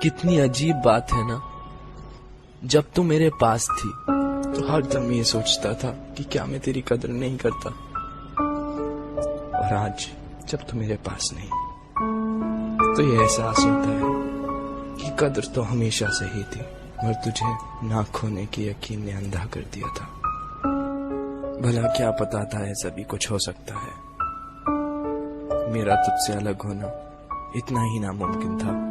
कितनी अजीब बात है ना। जब तू मेरे पास थी तो हर दम ये सोचता था कि क्या मैं तेरी कदर नहीं करता, और आज जब तू मेरे पास नहीं तो ये एहसास होता है कि कदर तो हमेशा से ही थी, मगर तुझे ना खोने की यकीन ने अंधा कर दिया था। भला क्या पता था ऐसा भी कुछ हो सकता है। मेरा तुझसे अलग होना इतना ही नामुमकिन था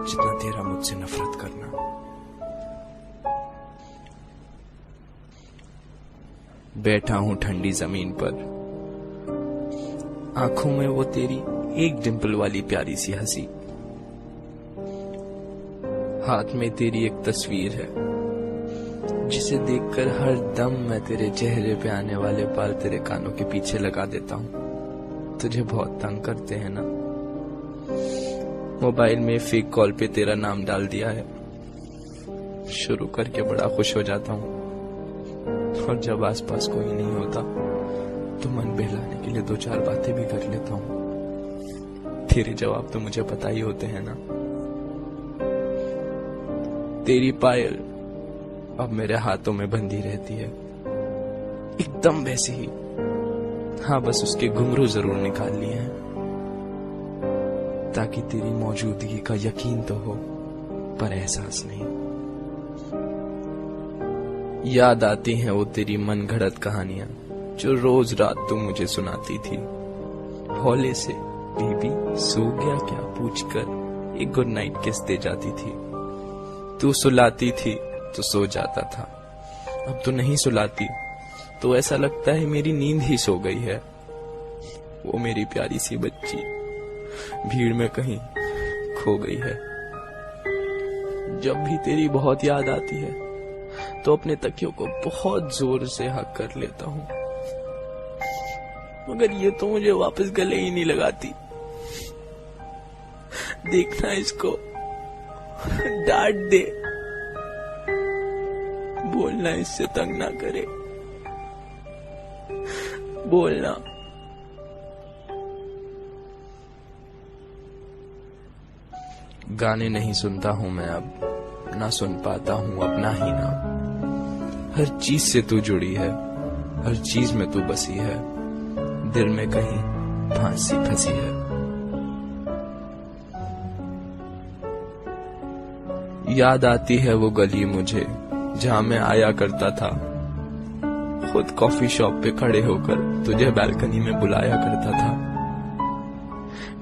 जितना तेरा मुझसे नफरत करना। बैठा हूं ठंडी जमीन पर, आंखों में वो तेरी एक डिंपल वाली प्यारी सी हंसी, हाथ में तेरी एक तस्वीर है जिसे देखकर हर दम मैं तेरे चेहरे पे आने वाले बाल तेरे कानों के पीछे लगा देता हूं। तुझे बहुत तंग करते हैं ना। मोबाइल में फेक कॉल पे तेरा नाम डाल दिया है, शुरू करके बड़ा खुश हो जाता हूं, और जब आसपास कोई नहीं होता तो मन बहलाने के लिए 2-4 बातें भी कर लेता हूं। तेरे जवाब तो मुझे पता ही होते हैं ना। तेरी पायल अब मेरे हाथों में बंधी रहती है, एकदम वैसी ही। हाँ, बस उसके घुंघरू जरूर निकाल लिए हैं ताकि तेरी मौजूदगी का यकीन तो हो, पर एहसास नहीं। याद आती हैं वो तेरी मन घड़त कहानियां जो रोज रात तू मुझे सुनाती थी। हौले से बीबी सो गया क्या पूछकर एक गुड नाइट किस दे जाती थी। तू सुलाती थी तो सो जाता था, अब तू नहीं सुलाती तो ऐसा लगता है मेरी नींद ही सो गई है। वो मेरी प्यारी सी बच्ची भीड़ में कहीं खो गई है। जब भी तेरी बहुत याद आती है तो अपने तकियों को बहुत जोर से हक कर लेता हूं, मगर ये तो मुझे वापस गले ही नहीं लगाती। देखना इसको, डांट दे, बोलना इससे तंग ना करे, बोलना। गाने नहीं सुनता हूं मैं अब, ना सुन पाता हूं अपना ही नाम। हर चीज से तू जुड़ी है, हर चीज में तू बसी है, दिल में कहीं फांसी फंसी है। याद आती है वो गली मुझे जहां मैं आया करता था, खुद कॉफी शॉप पे खड़े होकर तुझे बालकनी में बुलाया करता था।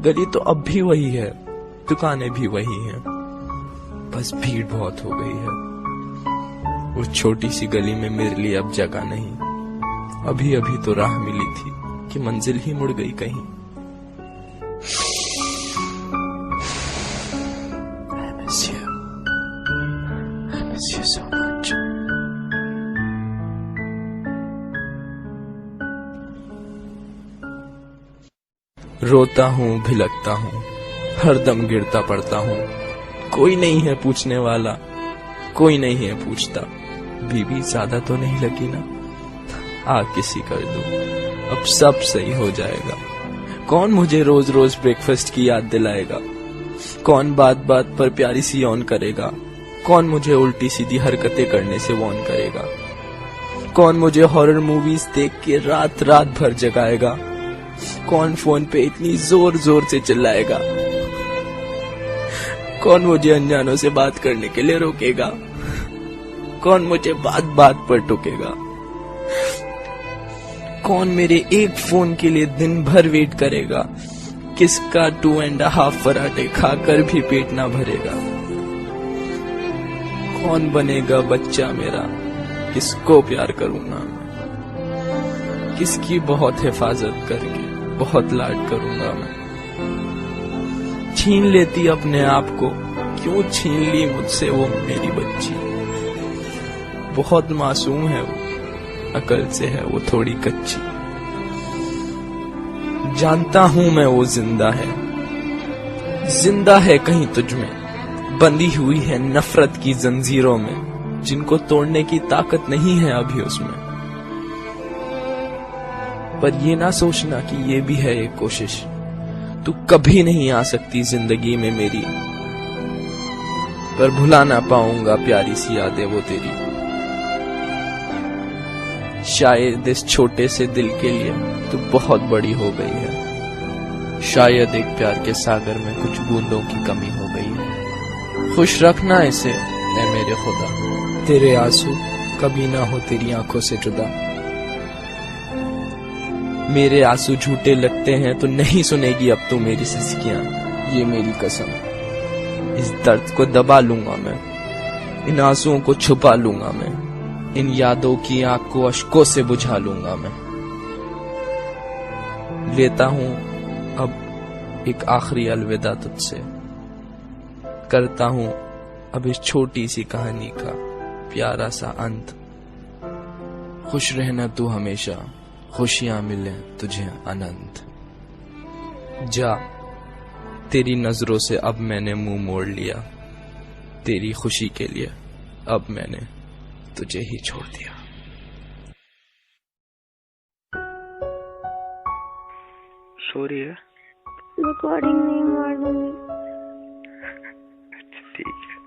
गली तो अब भी वही है, दुकानें भी वही हैं, बस भीड़ बहुत हो गई है। उस छोटी सी गली में मेरे लिए अब जगह नहीं। अभी अभी तो राह मिली थी कि मंजिल ही मुड़ गई कहीं। I miss you. I miss you so much. रोता हूँ, भिलकता हूँ, हरदम गिरता पड़ता हूँ। कोई नहीं है पूछने वाला, कोई नहीं है पूछता, बीबी ज्यादा तो नहीं लगी ना, आ किसी कर दो, अब सब सही हो जाएगा। कौन मुझे रोज रोज ब्रेकफास्ट की याद दिलाएगा, कौन बात बात पर प्यारी सी ऑन करेगा, कौन मुझे उल्टी सीधी हरकतें करने से वॉर्न करेगा, कौन मुझे हॉरर मूवीज देख के रात रात भर जगाएगा, कौन फोन पे इतनी जोर जोर से चिल्लाएगा, कौन मुझे अनजानों से बात करने के लिए रोकेगा, कौन मुझे बात बात पर टोकेगा, कौन मेरे एक फोन के लिए दिन भर वेट करेगा, किसका 2.5 पराठे खाकर भी पेट ना भरेगा, कौन बनेगा बच्चा मेरा, किसको प्यार करूंगा, किसकी बहुत हिफाजत करके बहुत लाड करूंगा मैं। छीन लेती अपने आप को, क्यों छीन ली मुझसे वो मेरी बच्ची। बहुत मासूम है वो, अकल से है वो थोड़ी कच्ची। जानता हूं मैं वो जिंदा है कहीं तुझ में, बंधी हुई है नफरत की जंजीरों में, जिनको तोड़ने की ताकत नहीं है अभी उसमें। पर ये ना सोचना कि ये भी है एक कोशिश, तू कभी नहीं आ सकती जिंदगी में मेरी। पर भुला ना पाऊंगा प्यारी सी यादें वो तेरी। शायद इस छोटे से दिल के लिए तू बहुत बड़ी हो गई है। शायद एक प्यार के सागर में कुछ बूंदों की कमी हो गई है। खुश रखना इसे ऐ मेरे खुदा, तेरे आंसू कभी ना हो तेरी आंखों से जुदा। मेरे आंसू झूठे लगते हैं तो नहीं सुनेगी अब तू मेरी सिसकियां, ये मेरी कसम। इस दर्द को दबा लूंगा मैं, इन आंसुओं को छुपा लूंगा मैं, इन यादों की आग को अश्कों से बुझा लूंगा मैं। लेता हूं अब एक आखिरी अलविदा तुझसे, करता हूं अब इस छोटी सी कहानी का प्यारा सा अंत। खुश रहना तू हमेशा, खुशियां मिले तुझे अनंत। जा, तेरी नजरों से अब मैंने मुंह मोड़ लिया, तेरी खुशी के लिए अब मैंने तुझे ही छोड़ दिया। सॉरी है, रिकॉर्डिंग नहीं मार दूंगी। अच्छा ठीक है,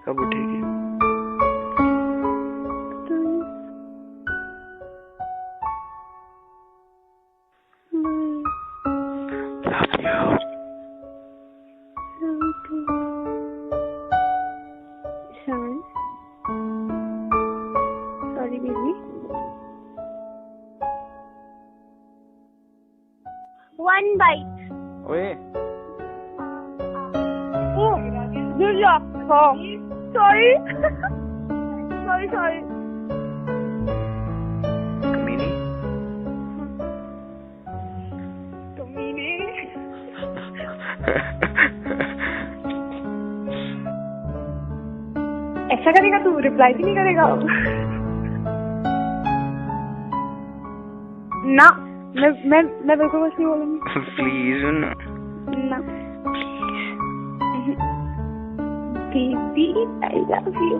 कब उठेगी? Sorry, baby. One bite. ओए Oh, good luck. Oh, sorry. sorry. कमीनी। ऐसा करेगा तू, रिप्लाई भी नहीं करेगा? ना, मैं बिल्कुल कुछ नहीं बोलूंगी। प्लीज ना, ना बेबी, आई लव यू।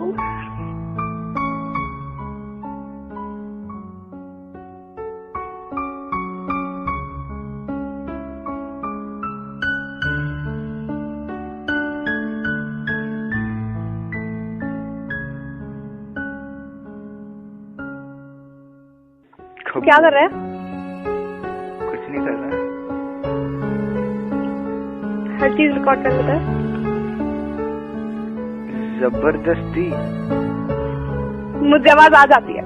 क्या कर रहा है? कुछ नहीं कर रहा। हर चीज रिकॉर्ड कर लेता है। जबरदस्ती। मुझे आवाज आ जाती है।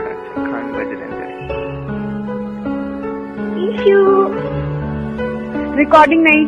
अच्छा, खान बज रहे हैं। रिकॉर्डिंग नहीं।